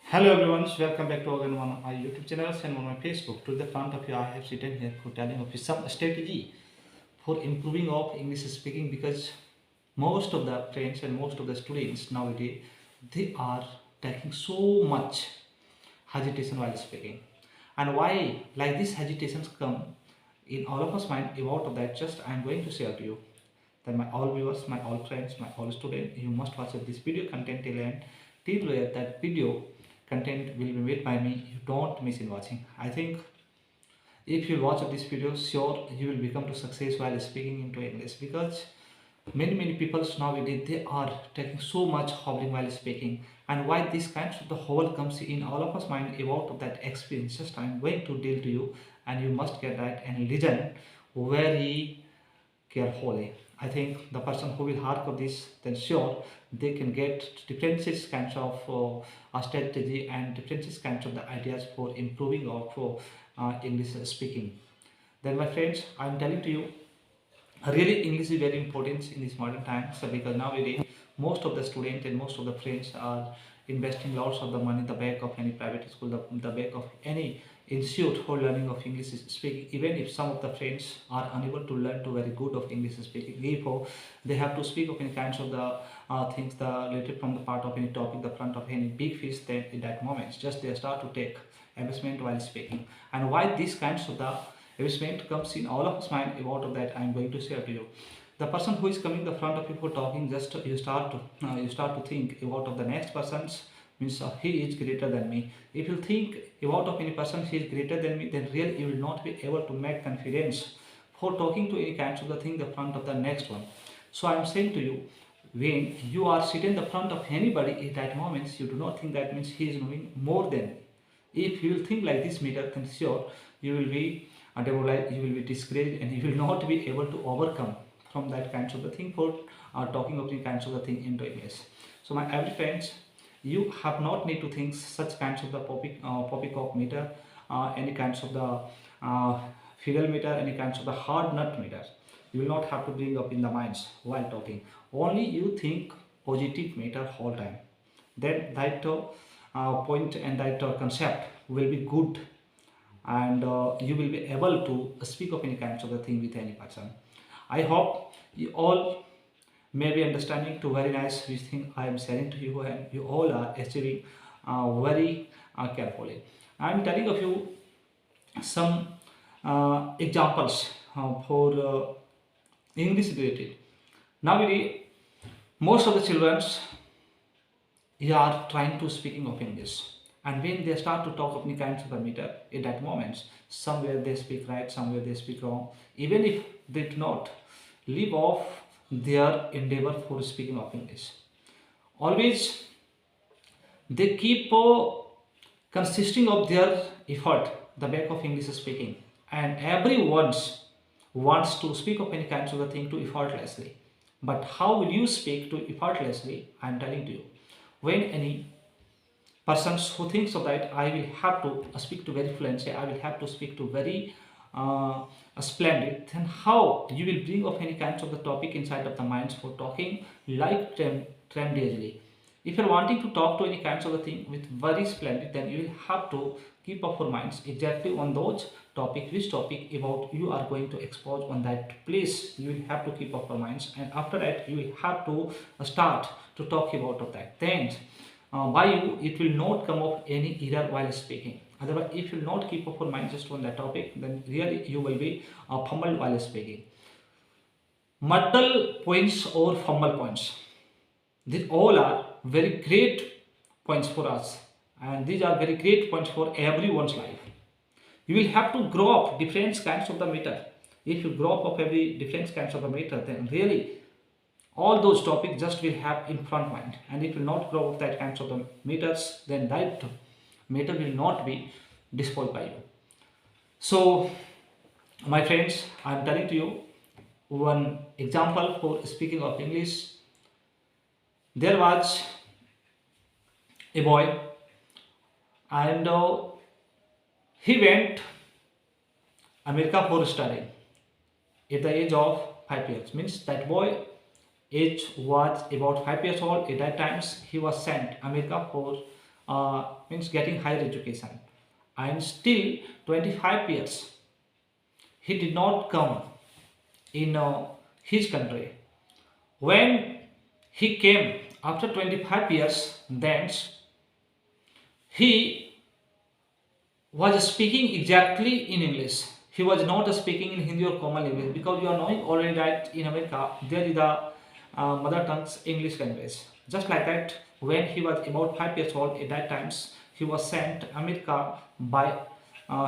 Hello everyone, welcome back to again one of my YouTube channels and on my Facebook. To the front of you, I have written here for telling of you some strategy for improving of English speaking because most of the friends and most of the students nowadays they are taking so much hesitation while speaking. And why like these hesitations come in all of us mind about of that just I am going to share to you that my all viewers, my all friends, my all students, you must watch this video content till end. Till where that video content will be made by me. You don't miss in watching. I think if you watch this video, sure you will become to success while speaking into English because many people nowadays they are taking so much hobbling while speaking, and why this kind of the whole comes in all of us mind about that experience. Just I'm going to deal to you, and you must get that and listen very carefully. I think the person who will hark of this, then sure they can get different kinds of strategy and different kinds of the ideas for improving of English speaking. Then, my friends, I'm telling to you, really English is very important in this modern times because nowadays most of the students and most of the friends are investing lots of the money in the back of any private school, the back of any institute for learning of English speaking. Even if some of the friends are unable to learn to very good of English speaking, therefore they have to speak of any kinds of the things the related from the part of any topic, the front of any big fish. Then in that moment, just they start to take investment while speaking. And why these kinds of the investment comes in all of us mind about of that I'm going to share to you. The person who is coming the front of you for talking, just you start to think about of the next person's means he is greater than me. If you think about of any person he is greater than me, then really you will not be able to make confidence for talking to any kinds of the thing the front of the next one. So I'm saying to you, when you are sitting in the front of anybody at that moment, you do not think that means he is knowing more than me. If you will think like this meter, then sure you will be demoralized, you will be discouraged, and you will not be able to overcome from that kinds of the thing for talking of the kinds of the thing into English. So my every friends, you have not need to think such kinds of the poppycock meter, any kinds of the fiddle meter, any kinds of the hard nut meter. You will not have to bring up in the minds while talking. Only you think positive meter whole time. Then that point and that concept will be good, and you will be able to speak of any kinds of the thing with any person. I hope you all may be understanding to very nice which thing I am sharing to you, and you all are achieving very carefully. I am telling of you some examples for English related. Nowadays, most of the children are trying to speaking of English, and when they start to talk of any kinds of the meter, in that moment, somewhere they speak right, somewhere they speak wrong, even if they do not leave off their endeavor for speaking of English. Always they keep consisting of their effort the back of English speaking, and everyone wants to speak of any kinds of the thing to effortlessly. But how will you speak to effortlessly? I am telling to you, when any persons who thinks of that I will have to speak to very fluently, I will have to speak to very splendid, then how you will bring of any kinds of the topic inside of the minds for talking like tremendiously. If you're wanting to talk to any kinds of the thing with very splendid, then you will have to keep up your minds exactly on those topic, which topic about you are going to expose on that place. You will have to keep up your minds, and after that you will have to start to talk about of that. Then by you it will not come up any error while speaking. Otherwise, if you will not keep up your mind just on that topic, then really you will be fumbled while speaking. Muddle points or fumble points, these all are very great points for us, and these are very great points for everyone's life. You will have to grow up different kinds of the meter. If you grow up of every different kinds of the meter, then really all those topics just will have in front mind, and it will not grow up that kinds of the meters, then that meter will not be despoiled by you. So my friends, I am telling to you one example for speaking of English. There was a boy, and he went America for studying at the age of 5 years. Means that boy age was about 5 years old. At that times he was sent America for means getting higher education, and still 25 years he did not come in his country. When he came after 25 years, then he was speaking exactly in English. He was not speaking in Hindi or common language, because you are knowing already that in America there is the mother tongue's English language. Just like that, when he was about 5 years old, at that times he was sent America by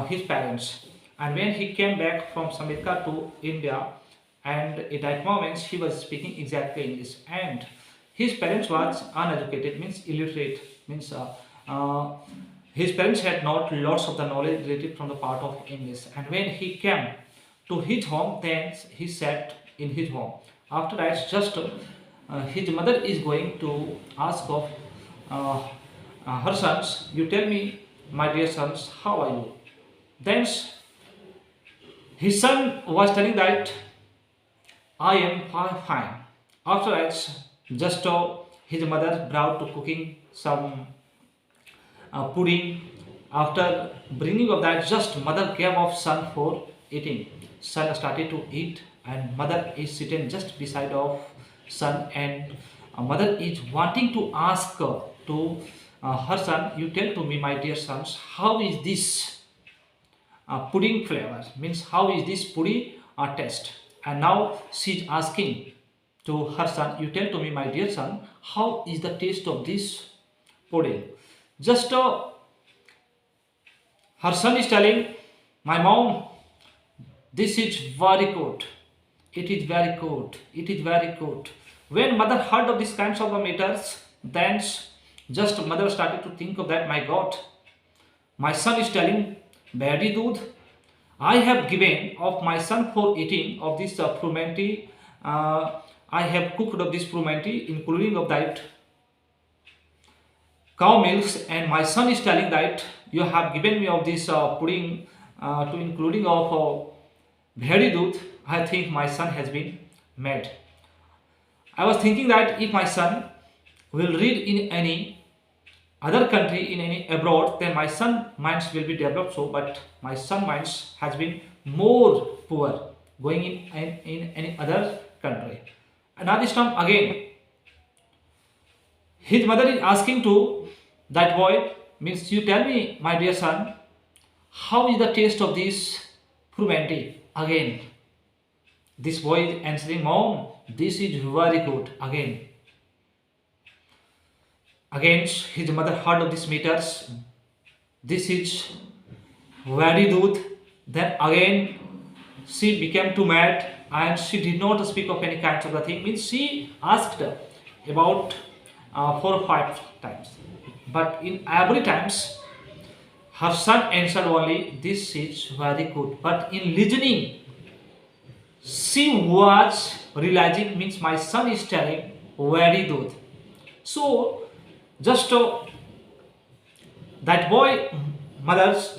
his parents, and when he came back from America to India, and at that moment he was speaking exactly English, and his parents was uneducated, means illiterate, means uh, his parents had not lots of the knowledge related from the part of English. And when he came to his home, then he sat in his home. After that, just his mother is going to ask of uh, her sons, you tell me, my dear sons, how are you? Then his son was telling that I am fine. After that, just his mother brought to cooking some pudding. After bringing of that, just mother gave of son for eating. Son started to eat, and mother is sitting just beside of son, and mother is wanting to ask to her son, you tell to me, my dear sons, how is this pudding flavor, means how is this pudding taste? And now she is asking to her son, you tell to me, my dear son, how is the taste of this pudding? Just her son is telling, my mom, this is very good. It is very good. It is very good. When mother heard of these kinds of matters, then just mother started to think of that, my God, my son is telling, very good. I have given of my son for eating of this frumenty. I have cooked of this frumenty, including of that cow milks, and my son is telling that you have given me of this pudding to including of bhedi doodh. I think my son has been mad. I was thinking that if my son will read in any other country, in any abroad, then my son minds will be developed so, but my son minds has been more poor going in any other country. And now this time again his mother is asking to that boy, means you tell me, my dear son, how is the taste of this frumenty? Again this boy is answering, mom, this is very good. Again his mother heard of these matters, this is very good. Then again she became too mad, and she did not speak of any kinds of the thing, means she asked about 4 or 5 times, but in every times her son answered only, this is very good. But in listening she was realizing, means my son is telling very good. So just that boy mothers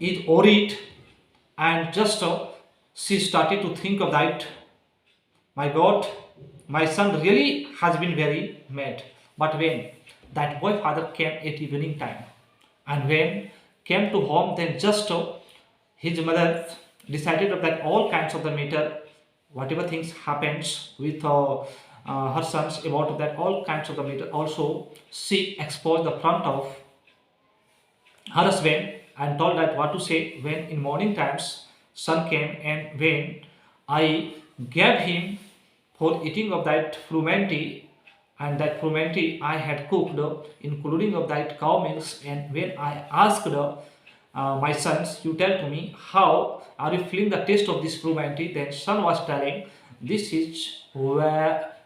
is worried, and just she started to think of that, my God, my son really has been very mad. But when that boy father came at evening time, and when came to home, then just his mother decided that all kinds of the matter, whatever things happens with her sons about that, all kinds of the matter, also she exposed the front of her husband and told that what to say. When in morning times son came, and when I gave him for eating of that frumenty, and that frumenty I had cooked, including of that cow milks, and when I asked my sons, you tell to me, how are you feeling the taste of this frumenty? Then son was telling, this is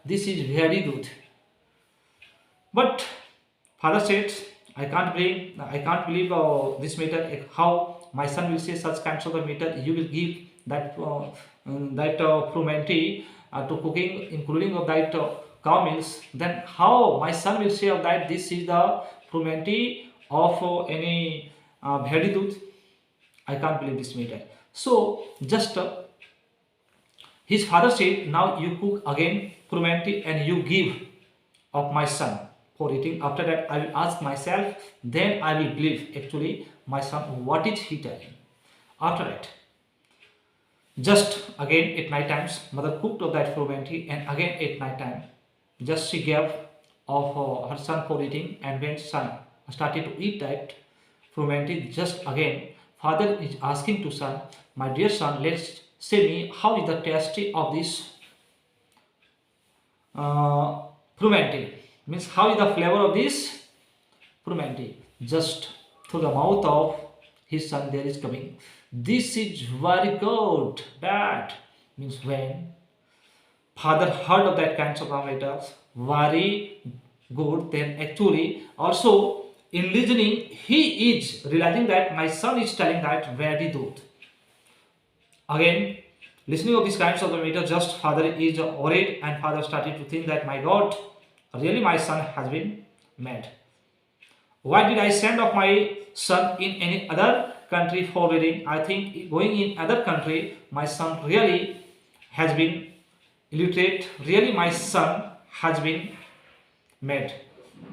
very good. But father said, I can't believe this matter. How my son will say such kinds of a matter? You will give that frumenty to cooking, including of that cow milks. Then how my son will say of that this is the frumenty of any bhedi doodh? I can't believe this matter. So just his father said, now you cook again frumenty and you give of my son. for eating. After that, I will ask myself, then I will believe actually my son, what is he telling. After that, just again at night times, mother cooked of that frumenty, and again at night time, just she gave of her son for eating, and when son started to eat that frumenty, just again father is asking to son, my dear son, let's say me how is the taste of this frumenty, means how is the flavor of this frumenty. Just through the mouth of his son there is coming, this is very good, bad, means when father heard of that kinds of parameters, very good, then actually also in listening he is realizing that my son is telling that very good. Again, listening of these kinds of parameters, just father is worried, and father started to think that my God, really my son has been mad. Why did I send off my son in any other country for reading? I think going in other country, my son really has been illiterate. Really, my son has been mad.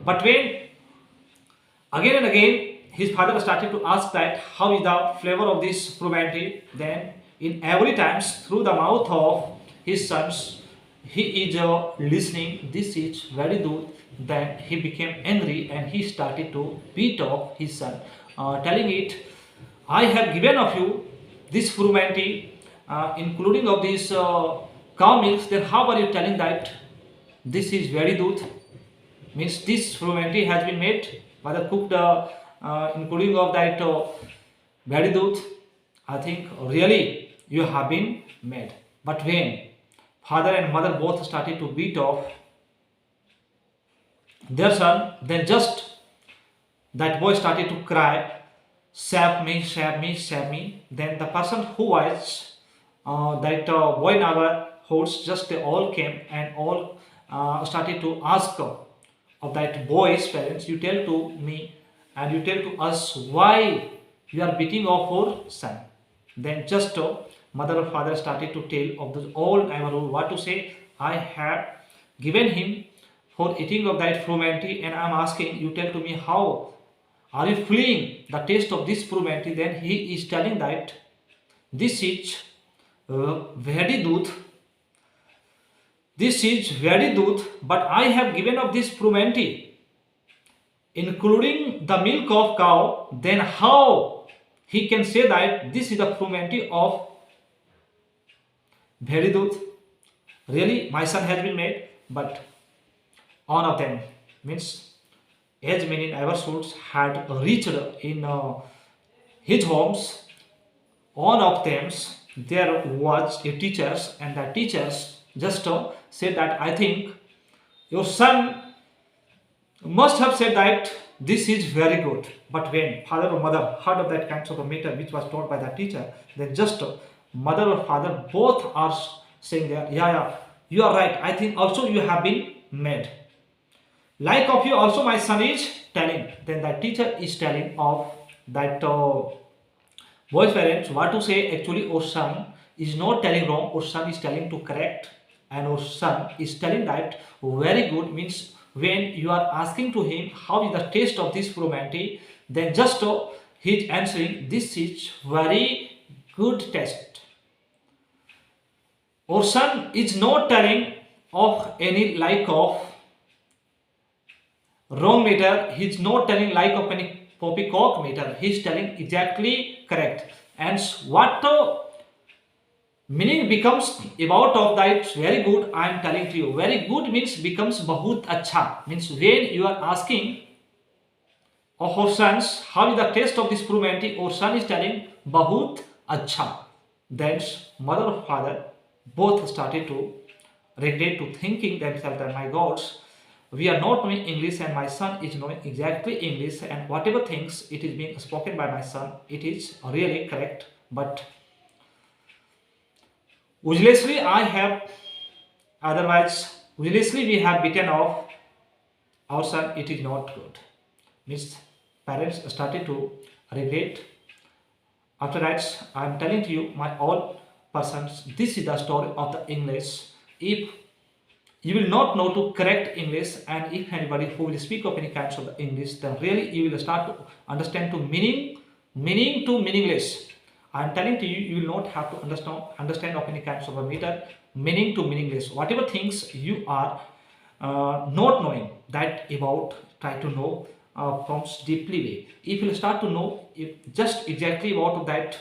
But when again and again his father started to ask that how is the flavor of this frumenty, then in every times through the mouth of his sons he is listening, this is very good. Then he became angry and he started to beat off his son, telling it, I have given of you this frumenty, including of this cow milk, then how are you telling that this is very good, means this frumenty has been made by the cooked including of that very good. I think really you have been made. But when father and mother both started to beat off their son, then just that boy started to cry, save me, save me, save me. Then the person who was that boy in our house, just they all came and all started to ask of that boy's parents, you tell to me and you tell to us why you are beating off our son. Then just mother or father started to tell of the all neighborhood what to say, I have given him for eating of that frumenty, and I am asking you tell to me how are you feeling the taste of this frumenty. Then he is telling that this is very good, this is very good, but I have given of this frumenty including the milk of cow. Then how he can say that this is the frumenty of very good. Really my son has been made. But one of them, means as many neighborhoods had reached in his homes, one of them there was a teachers, and the teachers just said that I think your son must have said that this is very good. But when father or mother heard of that kind of a matter which was taught by the teacher, then just mother or father both are saying that yeah, you are right, I think also you have been made. Like of you also my son is telling. Then the teacher is telling of that boy's parents what to say, actually our son is not telling wrong, our son is telling to correct, and our son is telling that very good, means when you are asking to him how is the taste of this frumenty, then just he is answering this is very good taste. Our son is not telling of any like of wrong matter, he is not telling like of any poppycock matter, he is telling exactly correct. And what meaning becomes about of that very good, I am telling to you, very good means becomes bahut acha, means when you are asking of our sons how is the taste of this frumenty, our son is telling bahut acha. Then mother or father both started to regret, to thinking themselves that my gods, we are not knowing English and my son is knowing exactly English, and whatever things it is being spoken by my son, it is really correct. But uselessly I have, otherwise uselessly we have beaten off our son, it is not good. Means parents started to regret. After that I am telling to you my all persons, this is the story of the English. If you will not know to correct English, and if anybody who will speak of any kinds of the English, then really you will start to understand to meaning to meaningless. I am telling to you, you will not have to understand of any kinds of a meter, meaning to meaningless. Whatever things you are not knowing that about, try to know from deeply way. If you start to know if just exactly about that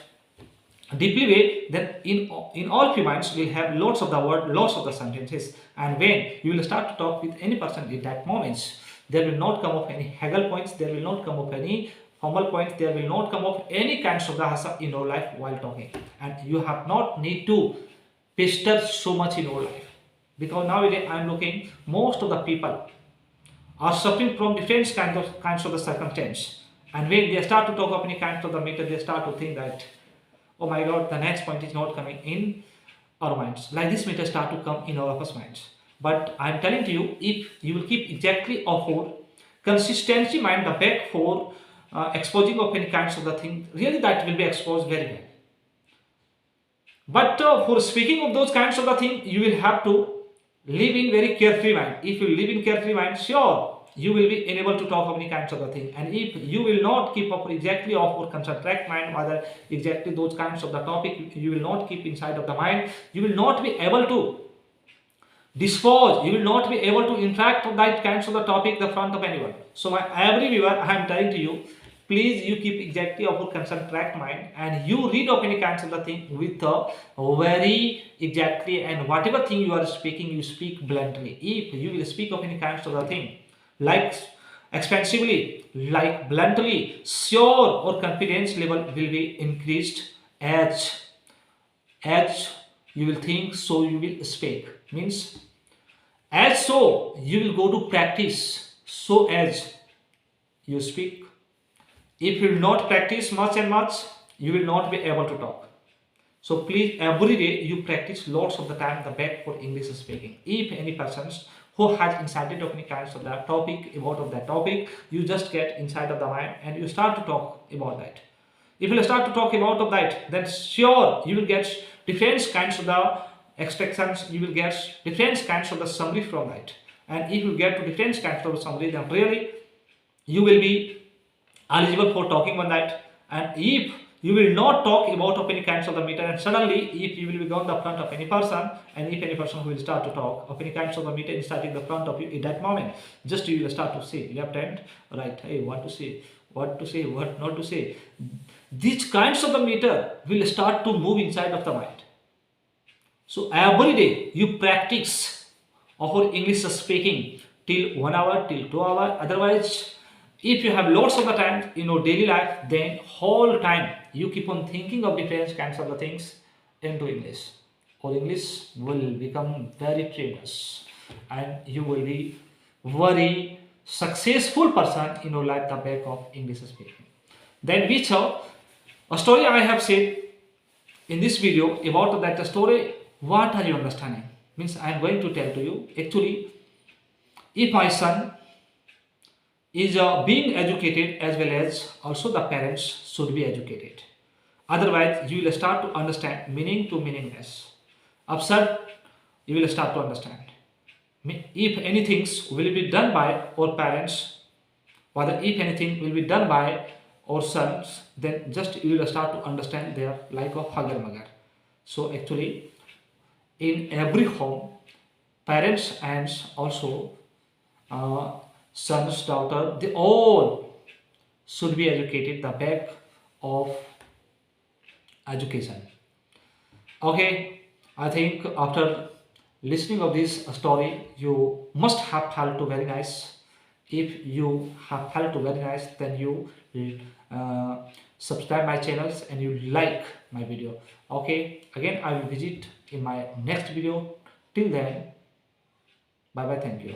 deeply way, then in all few minds will have lots of the word, lots of the sentences, and when you will start to talk with any person in that moments, there will not come up any haggle points, there will not come up any formal points, there will not come up any kinds of the hasa in your life while talking, and you have not need to pester so much in your life, because nowadays I am looking most of the people are suffering from different kinds of the circumstance, and when they start to talk of any kinds of the matter, they start to think that, oh my god, the next point is not coming in our minds. Like this matter start to come in all of us minds. But I am telling to you, if you will keep exactly of for consistency mind the back for exposing of any kinds of the thing, really that will be exposed very well. But for speaking of those kinds of the thing, you will have to live in very carefree mind. If you live in carefree mind, sure, you will be unable to talk of any kinds of the thing. And if you will not keep up exactly of or concentrate mind, whether exactly those kinds of the topic, you will not keep inside of the mind, you will not be able to dispose, you will not be able to interact with that kinds of the topic the front of anyone. So my every viewer, I am telling to you, please you keep exactly of a concentrate mind, and you read of any kinds of the thing with a very exactly, and whatever thing you are speaking, you speak bluntly. If you will speak of any kinds of the thing like expansively, like bluntly, sure or confidence level will be increased as you will think, so you will speak. Means as so you will go to practice, so as you speak. If you will not practice much and much, you will not be able to talk. So please, every day you practice lots of the time the back for English speaking. If any persons who has inside of any kinds of that topic, about of that topic, you just get inside of the mind and you start to talk about that. If you start to talk about of that, then sure you will get different kinds of the extractions, you will get different kinds of the summary from that. And if you get to different kinds of summary, then really you will be eligible for talking on that. And if you will not talk about of any kinds of the meter, and suddenly if you will be on the front of any person, and if any person will start to talk of any kinds of the meter inside in the front of you, in that moment just you will start to say left and right, hey, what to say, what to say, what not to say. These kinds of the meter will start to move inside of the mind. So every day you practice of English speaking till 1 hour, till 2 hour. Otherwise, if you have lots of the time in your daily life, then whole time you keep on thinking of different kinds of the things into English, or English will become very famous, and you will be very successful person in your life the back of English speaking. Then which a story I have said in this video about that story, what are you understanding? Means I am going to tell to you, actually, if my son is being educated, as well as also the parents should be educated. Otherwise, you will start to understand meaning to meaningless. Absurd, you will start to understand. If anything will be done by our parents, whether if anything will be done by our sons, then just you will start to understand their like of hagar magar. So actually, in every home, parents and also sons, daughter, they all should be educated the back of education. Okay, I think after listening of this story, you must have felt to very nice. If you have felt to very nice, then you subscribe my channels and you like my video. Okay, again I will visit in my next video. Till then, bye bye, thank you.